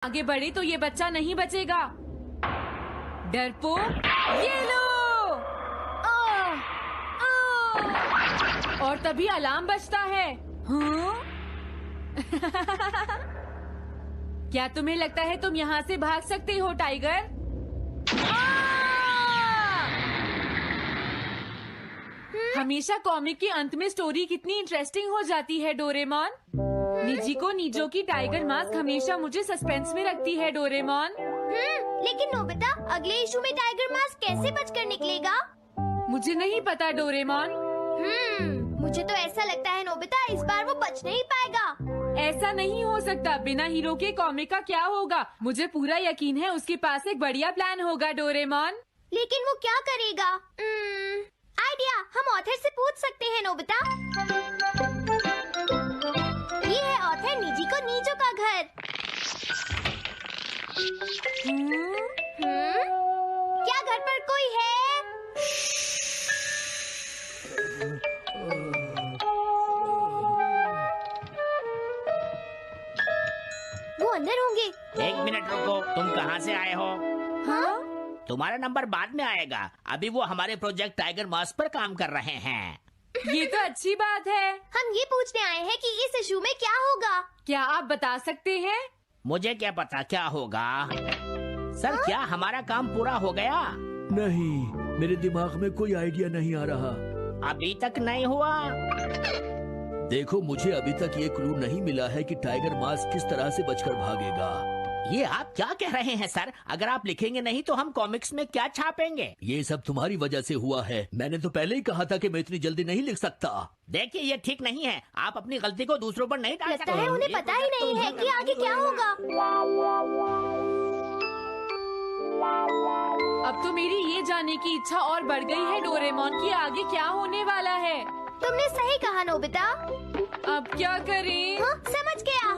आगे बढ़े तो ये बच्चा नहीं बचेगा। डरपोक, ये लो। और तभी अलार्म बजता है। हाँ? क्या तुम्हें लगता है तुम यहाँ से भाग सकते हो टाइगर? हमेशा कॉमिक के अंत में स्टोरी कितनी इंटरेस्टिंग हो जाती है डोरेमोन। निजिको नीजो की टाइगर मास्क हमेशा मुझे सस्पेंस में रखती है डोरेमोन। लेकिन नोबिता, अगले इशू में टाइगर मास्क कैसे बचकर निकलेगा? मुझे नहीं पता डोरेमोन। मुझे तो ऐसा लगता है नोबिता, इस बार वो बच नहीं पाएगा। ऐसा नहीं हो सकता। बिना हीरो के कॉमिक का क्या होगा? मुझे पूरा यकीन है उसके पास एक बढ़िया प्लान होगा डोरेमोन। लेकिन वो क्या करेगा? आइडिया, हम ऑथर से पूछ सकते हैं नोबिता। ये है ऑथर निजिको नीजो का घर। क्या घर पर कोई है? वो अंदर होंगे। एक मिनट रुको, तुम कहाँ से आए हो? हाँ? तुम्हारा नंबर बाद में आएगा। अभी वो हमारे प्रोजेक्ट टाइगर मास्क पर काम कर रहे हैं। ये तो अच्छी बात है। हम ये पूछने आए हैं कि इस इशू में क्या होगा। क्या आप बता सकते हैं? मुझे क्या पता क्या होगा। सर, क्या हमारा काम पूरा हो गया? नहीं, मेरे दिमाग में कोई आइडिया नहीं आ रहा। अभी तक नहीं हुआ। देखो, मुझे अभी तक ये क्लू नहीं मिला है कि टाइगर मास्क किस तरह से बचकर भागेगा। ये आप क्या कह रहे हैं सर? अगर आप लिखेंगे नहीं तो हम कॉमिक्स में क्या छापेंगे? ये सब तुम्हारी वजह से हुआ है। मैंने तो पहले ही कहा था कि मैं इतनी जल्दी नहीं लिख सकता। देखिए, ये ठीक नहीं है। आप अपनी गलती को दूसरों पर नहीं डाल सकते। लगता है उन्हें पता ही नहीं है कि आगे क्या होगा। अब तो मेरी ये जानने की इच्छा और बढ़ गई है डोरेमोन कि आगे क्या होने वाला है। तुमने सही कहा नोबिता। अब क्या करें? हाँ, समझ गया।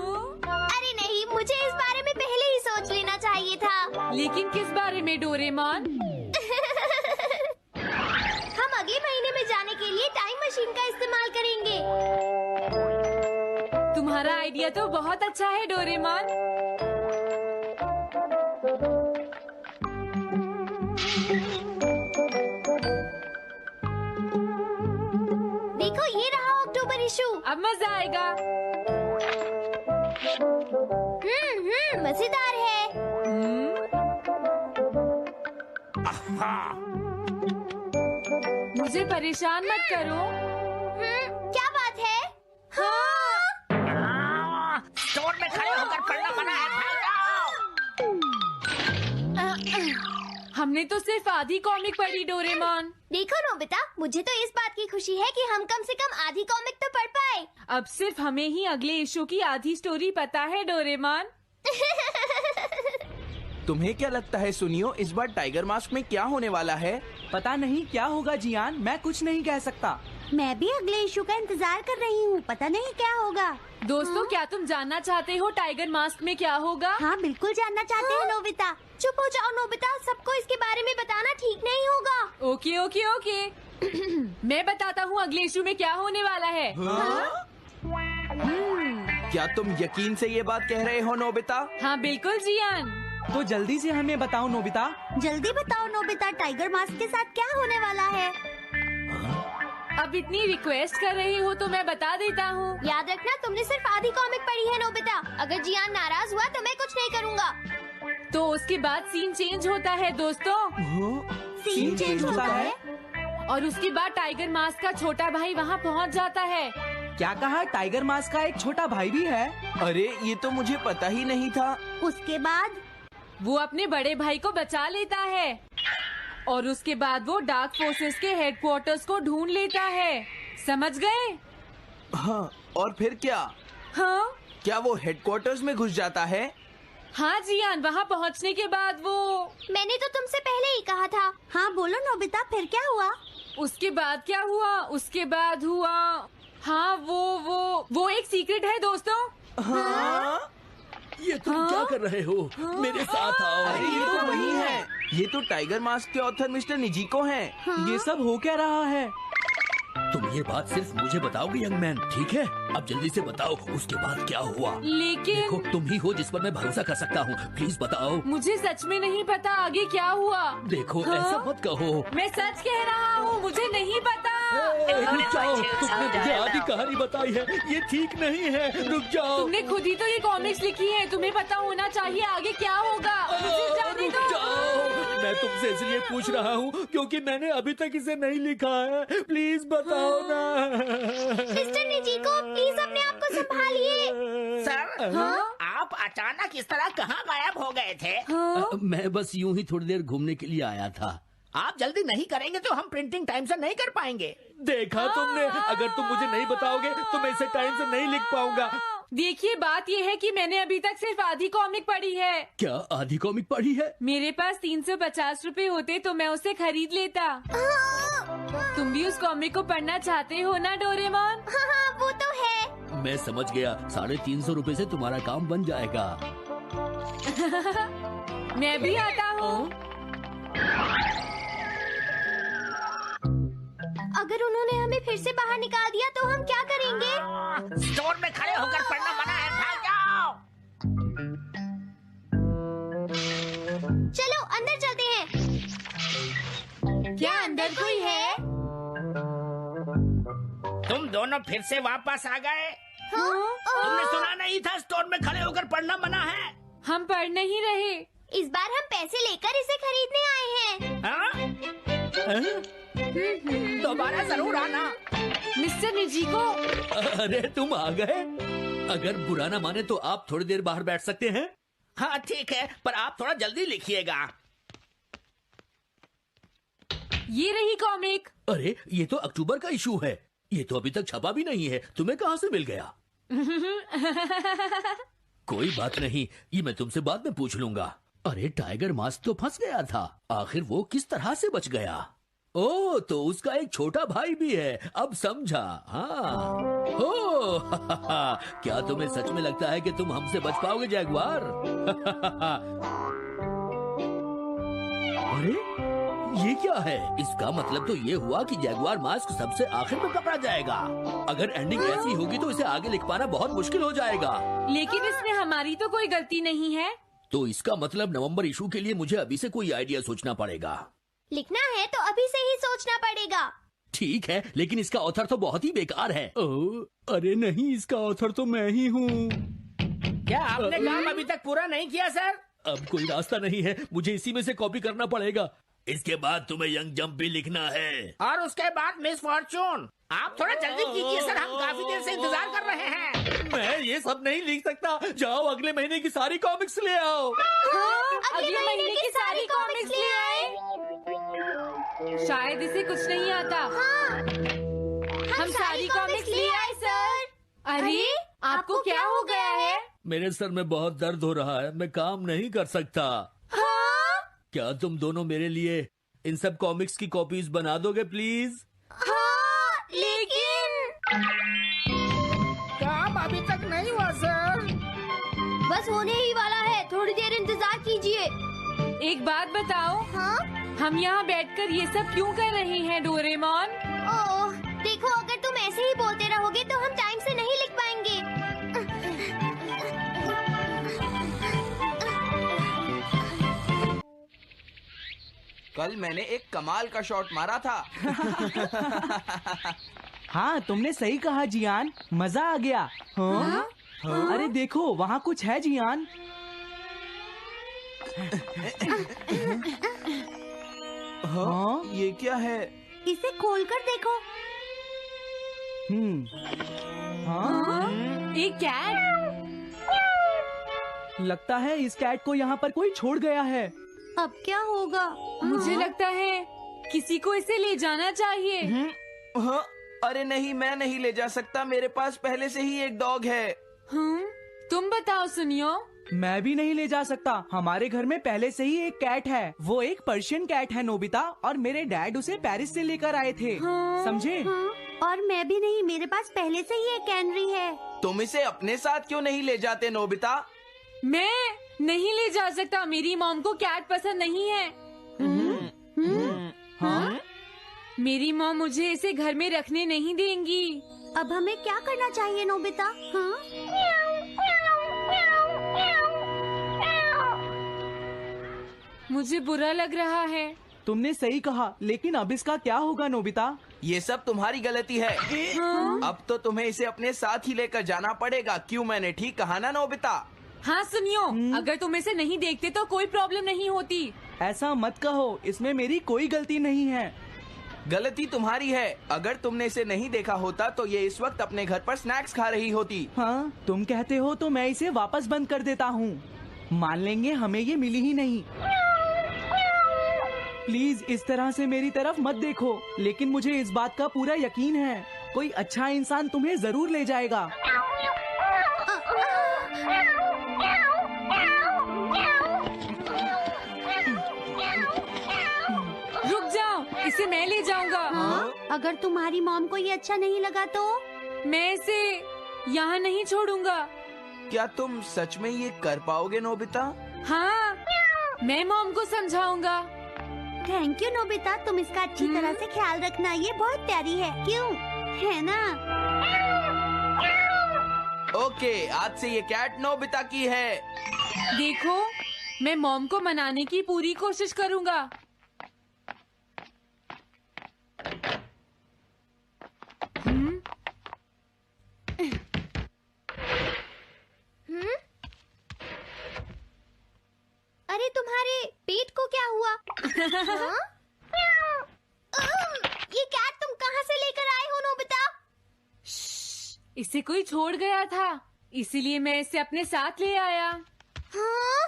अरे नहीं, मुझे इस बारे में पहले ही सोच लेना चाहिए था। लेकिन किस बारे में डोरेमोन? हम अगले महीने में जाने के लिए टाइम मशीन का इस्तेमाल करेंगे। तुम्हारा आइडिया तो बहुत अच्छा है डोरेमोन। देखो, ये रहा अक्टूबर इशू। अब मजा आएगा। मजेदार है। मुझे परेशान मत करो। क्या बात है? हाँ। स्टोर में खड़े होकर पढ़ना मना है। भाग जाओ। हमने तो सिर्फ आधी कॉमिक पढ़ी डोरेमोन। देखो नोबिता, मुझे तो इस बात की खुशी है कि हम कम से कम आधी कॉमिक तो पढ़ पाए। अब सिर्फ हमें ही अगले इशू की आधी स्टोरी पता है डोरेमोन। तुम्हें क्या लगता है सुनियो, इस बार टाइगर मास्क में क्या होने वाला है? पता नहीं क्या होगा जियान, मैं कुछ नहीं कह सकता। मैं भी अगले इशू का इंतजार कर रही हूँ। पता नहीं क्या होगा। दोस्तों, क्या तुम जानना चाहते हो टाइगर मास्क में क्या होगा? हाँ, बिल्कुल जानना चाहते हैं नोबिता। चुप हो जाओ नोबिता, सबको इसके बारे में बताना ठीक नहीं होगा। Okay okay okay. मैं बताता हूँ अगले इशू में क्या होने वाला है। क्या तुम यकीन से ये बात कह रहे हो नोबिता? हाँ बिल्कुल जियान। तो जल्दी से हमें बताओ नोबिता। जल्दी बताओ नोबिता, टाइगर मास्क के साथ क्या होने वाला है? अब इतनी रिक्वेस्ट कर रही हो तो मैं बता देता हूँ। याद रखना, तुमने सिर्फ आधी कॉमिक पढ़ी है नोबिता। अगर जियान नाराज हुआ तो मैं कुछ नहीं करूँगा। तो उसके बाद सीन चेंज होता है दोस्तों। सीन चेंज होता है? और उसके बाद टाइगर मास्क का छोटा भाई वहाँ पहुँच जाता है। क्या कहा? टाइगर मास्क का एक छोटा भाई भी है? अरे, ये तो मुझे पता ही नहीं था। उसके बाद वो अपने बड़े भाई को बचा लेता है और उसके बाद वो डार्क फोर्सेस के हेडक्वार्टर्स को ढूंढ लेता है। समझ गए? हाँ, और फिर क्या? हाँ क्या वो हेडक्वार्टर्स में घुस जाता है? हाँ जियान, वहाँ पहुँचने के बाद वो। मैंने तो तुमसे पहले ही कहा था। हाँ बोलो नोबिता, फिर क्या हुआ? उसके बाद क्या हुआ? उसके बाद हुआ, हाँ वो एक सीक्रेट है दोस्तों। हाँ? ये तुम क्या कर रहे हो? मेरे साथ आओ। अरे, ये तो वही है। ये तो टाइगर मास्क के ऑथर मिस्टर निजिको हैं। ये सब हो क्या रहा है? तुम ये बात सिर्फ मुझे बताओगे यंग मैन, ठीक है? अब जल्दी से बताओ उसके बाद क्या हुआ। लेकिन देखो तुम ही हो जिस पर मैं भरोसा कर सकता हूँ, प्लीज बताओ। मुझे सच में नहीं पता आगे क्या हुआ। देखो हाँ? ऐसा मत कहो। मैं सच कह रहा हूँ, मुझे नहीं पता। रुक जाओ, तुमने मुझे आधी कहानी बताई है, ये ठीक नहीं है, रुक जाओ। तुमने खुद ही तो ये कॉमिक्स लिखी है, तुम्हें पता होना चाहिए आगे क्या होगा। मुझे जाने रुक दो। जाओ, मैं तुमसे इसलिए पूछ रहा हूँ क्योंकि मैंने अभी तक इसे नहीं लिखा है, प्लीज बताओ ना। मिस्टर निजीको, प्लीज अपने आप को संभालिए। सर, आप अचानक इस तरह कहाँ गायब हो गए थे? मैं बस यूं ही थोड़ी देर घूमने के लिए आया था। आप जल्दी नहीं करेंगे तो हम प्रिंटिंग टाइम से नहीं कर पाएंगे। देखा तुमने, अगर तुम मुझे नहीं बताओगे तो मैं इसे टाइम से नहीं लिख पाऊंगा। देखिए बात ये है कि मैंने अभी तक सिर्फ आधी कॉमिक पढ़ी है। क्या आधी कॉमिक पढ़ी है? मेरे पास 350 रुपए होते तो मैं उसे खरीद लेता। तुम भी उस कॉमिक को पढ़ना चाहते हो ना डोरेमोन? हाँ, वो तो है। मैं समझ गया, 350 रुपए से तुम्हारा काम बन जाएगा। मैं भी आता हूँ। अगर उन्होंने हमें फिर से बाहर निकाल दिया तो हम क्या करेंगे? स्टोर में खड़े होकर पढ़ना मना है, भाग जाओ। चलो अंदर चलते हैं। क्या अंदर कोई है? तुम दोनों फिर से वापस आ गए। तुमने सुना नहीं था स्टोर में खड़े होकर पढ़ना मना है? हम पढ़ नहीं रहे। इस बार हम पैसे लेकर इसे खरीदने आए हैं। हाँ? दोबारा जरूर आना। मिस्टर निजीको, अरे तुम आ गए। अगर बुरा ना माने तो आप थोड़ी देर बाहर बैठ सकते हैं। हाँ ठीक है, पर आप थोड़ा जल्दी लिखिएगा। ये रही कॉमिक। अरे ये तो अक्टूबर का इशू है, ये तो अभी तक छपा भी नहीं है, तुम्हें कहाँ से मिल गया? कोई बात नहीं, ये मैं तुमसे बाद में पूछ लूंगा। अरे टाइगर मास्क तो फंस गया था, आखिर वो किस तरह से बच गया? ओ तो उसका एक छोटा भाई भी है, अब समझा। हाँ ओ क्या तुम्हें सच में लगता है कि तुम हमसे बच पाओगे जैगुआर? अरे ये क्या है? इसका मतलब तो ये हुआ कि जैगुआर मास्क सबसे आखिर में पकड़ा जाएगा। अगर एंडिंग ऐसी होगी तो इसे आगे लिख पाना बहुत मुश्किल हो जाएगा। लेकिन इसमें हमारी तो कोई गलती नहीं है। तो इसका मतलब नवंबर इशू के लिए मुझे अभी से कोई आइडिया सोचना पड़ेगा। लिखना है तो अभी से ही सोचना पड़ेगा। ठीक है, लेकिन इसका ऑथर तो बहुत ही बेकार है। अरे नहीं, इसका ऑथर तो मैं ही हूँ। क्या आपने काम अभी तक पूरा नहीं किया सर? अब कोई रास्ता नहीं है, मुझे इसी में से कॉपी करना पड़ेगा। इसके बाद तुम्हें यंग जंप भी लिखना है और उसके बाद मिस फॉर्चून। आप थोड़ा जल्दी कीजिए सर, हम काफी देर से इंतजार कर रहे हैं। मैं ये सब नहीं लिख सकता। जाओ अगले महीने की सारी कॉमिक्स ले आओ। अगले महीने की सारी कॉमिक्स ले आए। शायद इसे कुछ नहीं आता। हम सारी कॉमिक्स ले आए सर। अरे आपको क्या हो गया है? मेरे सर में बहुत दर्द हो रहा है, मैं काम नहीं कर सकता। क्या तुम दोनों मेरे लिए इन सब कॉमिक्स की कॉपीज बना दोगे प्लीज? लेकिन काम अभी तक नहीं हुआ सर। बस होने ही वाला है, थोड़ी देर इंतजार कीजिए। एक बात बताओ, हम यहाँ बैठकर ये सब क्यों कर रहे हैं डोरेमोन? ओह, देखो अगर तुम ऐसे ही बोलते रहोगे तो हम टाइम से नहीं लिख पाएंगे। कल मैंने एक कमाल का शॉट मारा था। हाँ तुमने सही कहा जियान, मजा आ गया। हाँ? अरे देखो वहाँ कुछ है जियान। हाँ? ये क्या है? इसे खोलकर देखो। हाँ? एक कैट। लगता है इस कैट को यहाँ पर कोई छोड़ गया है। अब क्या होगा? मुझे लगता है किसी को इसे ले जाना चाहिए। हाँ? अरे नहीं, मैं नहीं ले जा सकता, मेरे पास पहले से ही एक डॉग है। तुम बताओ सुनियो। मैं भी नहीं ले जा सकता, हमारे घर में पहले से ही एक कैट है। वो एक पर्शियन कैट है नोबिता, और मेरे डैड उसे पेरिस से लेकर आए थे। समझे? और मैं भी नहीं, मेरे पास पहले से ही एक कैनरी है। तुम इसे अपने साथ क्यों नहीं ले जाते नोबिता? मैं नहीं ले जा सकता, मेरी मॉम को कैट पसंद नहीं है। मेरी मॉम मुझे इसे घर में रखने नहीं देंगी। अब हमें क्या करना चाहिए नोबिता? हाँ? मुझे बुरा लग रहा है। तुमने सही कहा, लेकिन अब इसका क्या होगा नोबिता? ये सब तुम्हारी गलती है। अब तो तुम्हें इसे अपने साथ ही लेकर जाना पड़ेगा। क्यों, मैंने ठीक कहा ना नोबिता? हाँ सुनियो, अगर तुम इसे नहीं देखते तो कोई प्रॉब्लम नहीं होती। ऐसा मत कहो, इसमें मेरी कोई गलती नहीं है। गलती तुम्हारी है। अगर तुमने इसे नहीं देखा होता तो ये इस वक्त अपने घर पर स्नैक्स खा रही होती। हाँ, तुम कहते हो तो मैं इसे वापस बंद कर देता हूँ। मान लेंगे हमें ये मिली ही नहीं। प्लीज इस तरह से मेरी तरफ मत देखो, लेकिन मुझे इस बात का पूरा यकीन है, कोई अच्छा इंसान तुम्हें जरूर ले जाएगा। रुक जाओ, इसे मैं ले जाऊंगा। हाँ? अगर तुम्हारी मॉम को ये अच्छा नहीं लगा तो? मैं इसे यहाँ नहीं छोड़ूंगा। क्या तुम सच में ये कर पाओगे नोबिता? हाँ, मैं मॉम को समझाऊंगा। थैंक यू नोबिता, तुम इसका अच्छी तरह से ख्याल रखना, ये बहुत प्यारी है। क्यों, है ना? ओके, आज से ये कैट नोबिता की है। देखो, मैं मॉम को मनाने की पूरी कोशिश करूंगा। अरे तुम्हारे पेट को क्या हुआ? हाँ? ये कैट तुम कहाँ से लेकर आए हो नोबिता? इसे कोई छोड़ गया था, इसीलिए मैं इसे अपने साथ ले आया। हाँ?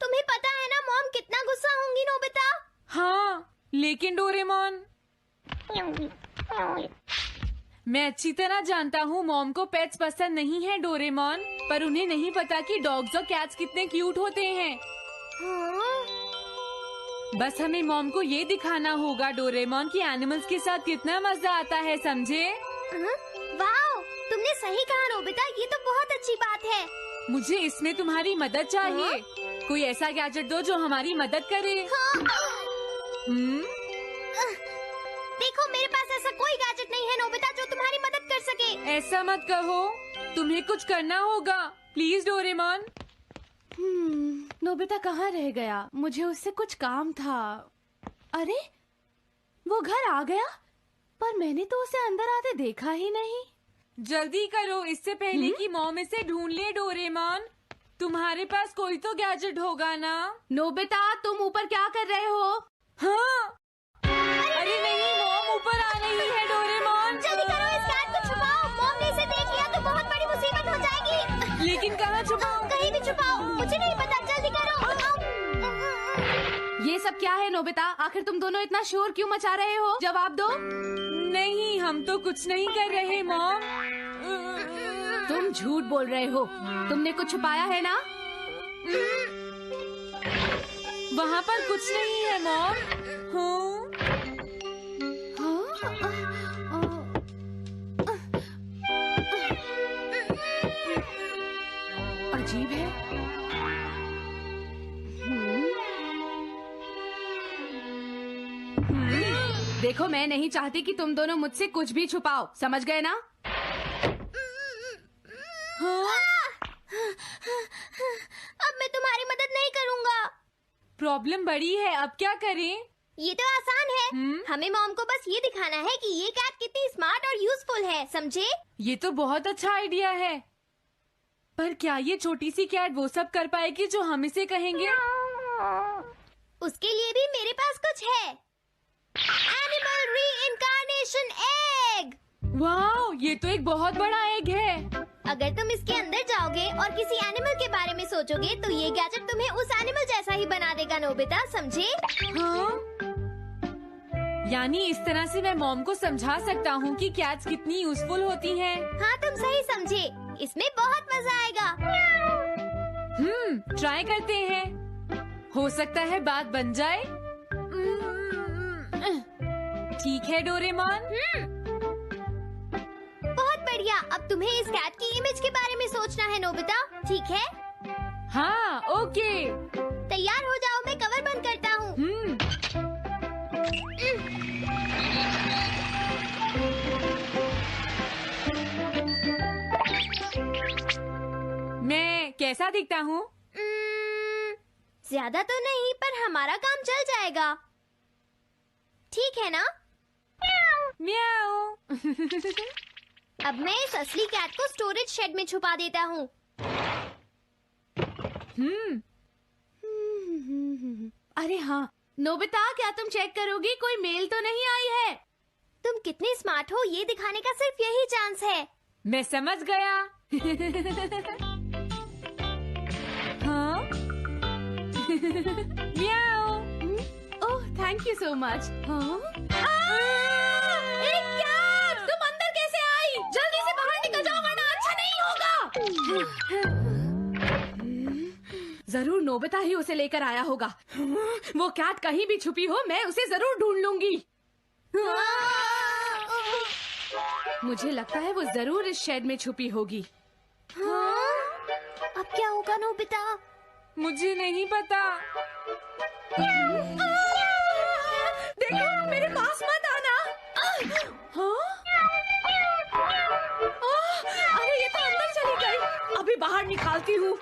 तुम्हें पता है ना मॉम कितना गुस्सा होंगी नोबिता? हाँ, लेकिन डोरेमोन, मैं अच्छी तरह जानता हूँ मॉम को पेट्स पसंद नहीं है डोरेमोन, पर उन्हें नहीं पता कि डॉग्स और कैट्स कितने क्यूट होते हैं। हाँ? बस हमें मॉम को ये दिखाना होगा डोरेमोन कि एनिमल्स के साथ कितना मजा आता है, समझे? वाओ, तुमने सही कहा नोबिता, ये तो बहुत अच्छी बात है। मुझे इसमें तुम्हारी मदद चाहिए। कोई ऐसा गैजेट दो जो हमारी मदद करे। देखो, मेरे पास ऐसा कोई गैजेट नहीं है नोबिता जो तुम्हारी मदद कर सके। ऐसा मत कहो, तुम्हें कुछ करना होगा, प्लीज डोरेमोन। नोबिता कहाँ रह गया? मुझे उससे कुछ काम था। अरे, वो घर आ गया, पर मैंने तो उसे अंदर आते देखा ही नहीं। जल्दी करो, इससे पहले कि मॉम इसे ढूंढ ले डोरेमोन। तुम्हारे पास कोई तो गैजेट होगा ना? नोबिता, तुम ऊपर क्या कर रहे हो? हाँ, अरे नहीं, मॉम ऊपर आ रही है डोरेमोन। जल्दी करो, इस कैट को छुपाओ। मॉम ने इसे देख लिया तो बहुत बड़ी मुसीबत हो जाएगी। लेकिन कहाँ छुपाऊं? कहीं भी छुपाओ, मुझे नहीं पता, जल्दी करो। ये सब क्या है नोबिता? आखिर तुम दोनों इतना शोर क्यों मचा रहे हो? जवाब दो। नहीं, हम तो कुछ नहीं कर रहे मॉम। तुम झूठ बोल रहे हो, तुमने कुछ छुपाया है ना? वहाँ पर कुछ नहीं है मॉम। अजीब है। देखो, मैं नहीं चाहती कि तुम दोनों मुझसे कुछ भी छुपाओ, समझ गए ना? अब मैं तुम्हारी मदद नहीं करूँगा। प्रॉब्लम बड़ी है, अब क्या करें? ये तो आसान है। हमें मॉम को बस ये दिखाना है कि ये कैट कितनी स्मार्ट और यूजफुल है, समझे? ये तो बहुत अच्छा आइडिया है, पर क्या ये छोटी सी कैट वो सब कर पाएगी जो हम इसे कहेंगे? उसके लिए भी मेरे पास कुछ है। Animal reincarnation egg. वाह, ये तो एक बहुत बड़ा एग है। अगर तुम इसके अंदर जाओगे और किसी एनिमल के बारे में सोचोगे तो ये गैजेट तुम्हें उस एनिमल जैसा ही बना देगा नोबिता, समझे? हाँ? यानी इस तरह से मैं मॉम को समझा सकता हूँ कि कैट्स कितनी यूजफुल होती हैं। हाँ, तुम सही समझे। इसमें बहुत मजा आएगा। ट्राई करते हैं, हो सकता है बात बन जाए। ठीक है डोरेमोन। बहुत बढ़िया। अब तुम्हें इस कैट की इमेज के बारे में सोचना है नोबिता, ठीक है? हाँ, ओके। तैयार हो जाओ, मैं कवर बंद करता हूँ। कैसा दिखता हूँ? ज्यादा तो नहीं, पर हमारा काम चल जाएगा। ठीक है ना? म्याऊ। अब मैं इस असली कैट को स्टोरेज शेड में छुपा देता हूँ। अरे हाँ, नोबिता, क्या तुम चेक करोगी कोई मेल तो नहीं आई है? तुम कितने स्मार्ट हो ये दिखाने का सिर्फ यही चांस है। मैं समझ गया। हाँ? म्याऊ। ओह, थैंक यू सो मच। हाँ? तुम अंदर कैसे आई? जल्दी से बाहर निकल जाओ वरना अच्छा नहीं होगा। जरूर नोबिता ही उसे लेकर आया होगा। वो कैट कहीं भी छुपी हो, मैं उसे जरूर ढूंढ लूंगी। मुझे लगता है वो जरूर इस शेड में छुपी होगी। अब क्या होगा नोबिता? मुझे नहीं पता। देखो, मेरे पास मत आना। हाँ? अरे ये तो अंदर चली गई। अभी बाहर निकालती हूँ।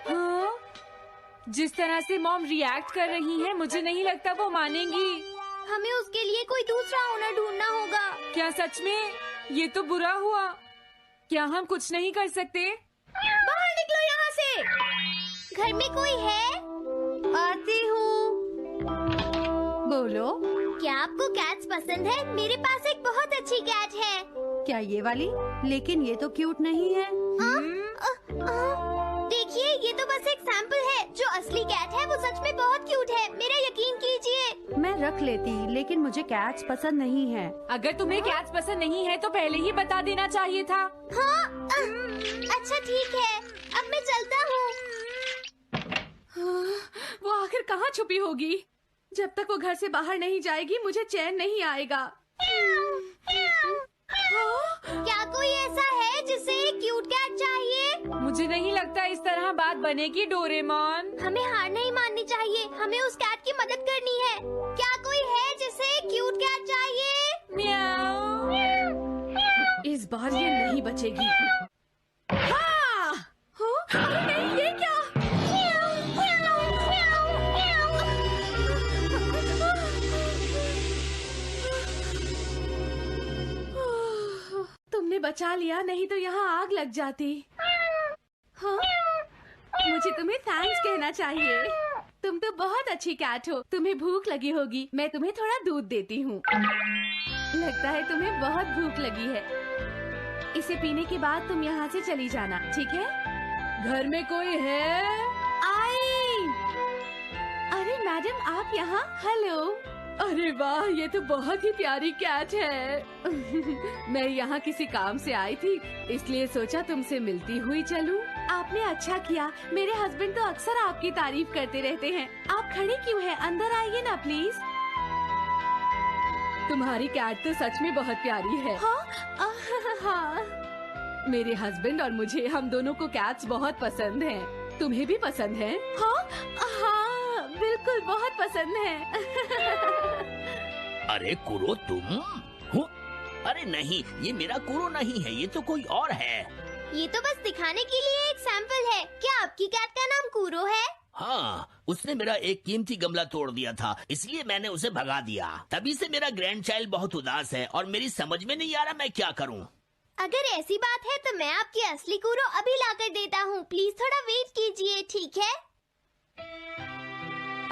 हाँ? जिस तरह से मॉम रिएक्ट कर रही है, मुझे नहीं लगता वो मानेंगी। हमें उसके लिए कोई दूसरा ओनर ढूंढना होगा। क्या सच में? ये तो बुरा हुआ। क्या हम कुछ नहीं कर सकते? बाहर निकलो यहाँ से। घर में कोई है? आती हूँ। बोलो। क्या आपको कैट्स पसंद है? मेरे पास एक बहुत अच्छी कैट है। क्या ये वाली? लेकिन ये तो क्यूट नहीं है। देखिए, ये तो बस एक सैंपल है। जो असली कैट है वो सच में बहुत क्यूट है, मेरा यकीन कीजिए। मैं रख लेती, लेकिन मुझे कैट्स पसंद नहीं है। अगर तुम्हें कैट्स पसंद नहीं है तो पहले ही बता देना चाहिए था। हाँ? अच्छा ठीक है, अब मैं चलता हूँ। वो आखिर कहाँ छुपी होगी? जब तक वो घर से बाहर नहीं जाएगी मुझे चैन नहीं आएगा। क्या कोई ऐसा है जिसे एक क्यूट कैट चाहिए? मुझे नहीं लगता इस तरह बात बनेगी डोरेमोन। हमें हार नहीं माननी चाहिए, हमें उस कैट की मदद करनी है। क्या कोई है जिसे एक क्यूट कैट चाहिए? म्याऊ। इस बार ये नहीं बचेगी। हाँ! हाँ? नहीं, ये क्या? तुमने बचा लिया, नहीं तो यहाँ आग लग जाती। हाँ? मुझे तुम्हें थैंक्स कहना चाहिए। तुम तो बहुत अच्छी कैट हो। तुम्हें भूख लगी होगी, मैं तुम्हें थोड़ा दूध देती हूँ। लगता है तुम्हें बहुत भूख लगी है। इसे पीने के बाद तुम यहाँ से चली जाना, ठीक है? घर में कोई है? आई! अरे मैडम, आप यहाँ? हेलो। अरे वाह, ये तो बहुत ही प्यारी कैट है। मैं यहाँ किसी काम से आई थी, इसलिए सोचा तुमसे मिलती हुई चलूं। आपने अच्छा किया। मेरे हस्बैंड तो अक्सर आपकी तारीफ करते रहते हैं। आप खड़ी क्यों हैं? अंदर आइए ना प्लीज। तुम्हारी कैट तो सच में बहुत प्यारी है। हाँ? हाँ। मेरे हस्बैंड और मुझे, हम दोनों को कैट्स बहुत पसंद हैं। तुम्हें भी पसंद है? हाँ, हाँ, बिल्कुल बहुत पसंद है। अरे कुरो, तुम हो? अरे नहीं, ये मेरा कुरो नहीं है, ये तो कोई और है। ये तो बस दिखाने के लिए एक सैंपल है। क्या आपकी कैट का नाम कुरो है? हाँ, उसने मेरा एक कीमती गमला तोड़ दिया था, इसलिए मैंने उसे भगा दिया। तभी से मेरा ग्रैंड चाइल्ड बहुत उदास है और मेरी समझ में नहीं आ रहा मैं क्या करूँ। अगर ऐसी बात है तो मैं आपकी असली कुरो अभी लाकर देता हूँ। प्लीज थोड़ा वेट कीजिए, ठीक है?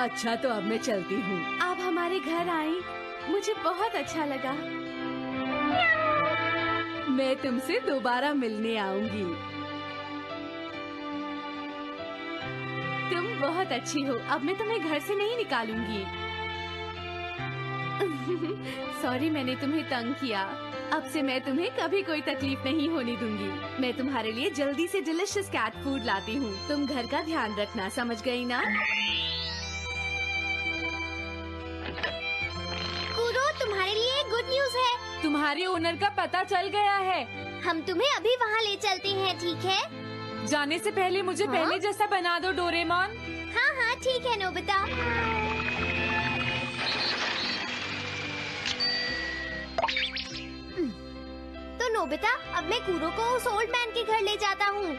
अच्छा, तो अब मैं चलती हूँ। आप हमारे घर आई, मुझे बहुत अच्छा लगा। मैं तुमसे दोबारा मिलने आऊंगी। तुम बहुत अच्छी हो। अब मैं तुम्हें घर से नहीं निकालूंगी। सॉरी, मैंने तुम्हें तंग किया। अब से मैं तुम्हें कभी कोई तकलीफ नहीं होने दूंगी। मैं तुम्हारे लिए जल्दी से डिलिशियस कैट फूड लाती हूँ। तुम घर का ध्यान रखना, समझ गई ना? कुरो, तुम्हारे लिए एक गुड न्यूज है। तुम्हारे ओनर का पता चल गया है। हम तुम्हें अभी वहाँ ले चलते हैं, ठीक है? जाने से पहले मुझे हाँ? पहले जैसा बना दो डोरेमोन। हाँ हाँ ठीक है नोबिता। तो नोबिता, अब मैं कुरो को उस ओल्ड मैन के घर ले जाता हूँ।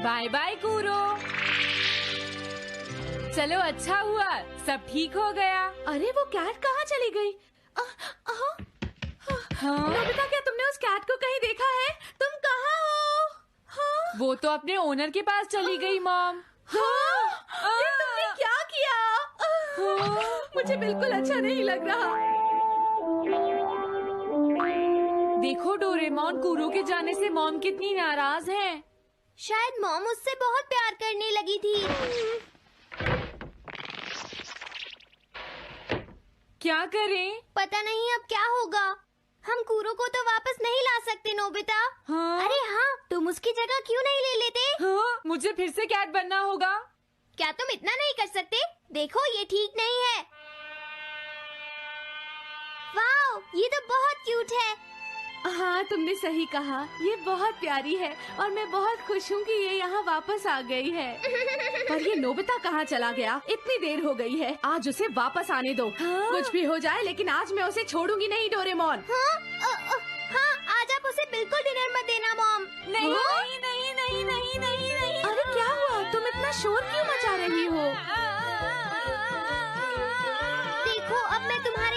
Bye bye Kuro. चलो अच्छा हुआ, सब ठीक हो गया। अरे वो कैट कहाँ चली गई? नोबिता, क्या तुमने उस कैट को कहीं देखा है? तुम कहाँ हो? हाँ? वो तो अपने ओनर के पास चली गई मॉम। हाँ? ये तुमने क्या किया? मुझे बिल्कुल अच्छा नहीं लग रहा। देखो डोरेमोन, कूरो के जाने से मॉम कितनी नाराज हैं। शायद मॉम उससे बहुत प्यार करने लगी थी। क्या करें? पता नहीं अब क्या होगा। हम कूरो को तो वापस नहीं ला सकते नोबिता। हाँ? अरे हाँ, तुम उसकी जगह क्यों नहीं ले लेते? हाँ? मुझे फिर से कैट बनना होगा। क्या तुम इतना नहीं कर सकते? देखो ये ठीक नहीं है। वाओ, ये तो बहुत क्यूट है। हाँ, तुमने सही कहा, ये बहुत प्यारी है और मैं बहुत खुश हूँ कि ये यहाँ वापस आ गई है। पर ये नोबिता कहाँ चला गया? इतनी देर हो गई है, आज उसे वापस आने दो। कुछ भी हो जाए, लेकिन आज मैं उसे छोड़ूंगी नहीं डोरेमोन। हाँ, आज आप उसे बिल्कुल डिनर मत देना मॉम। नहीं नहीं नहीं नहीं नहीं नहीं नहीं। अरे क्या हुआ? तुम इतना शोर क्यों मचा रही हो?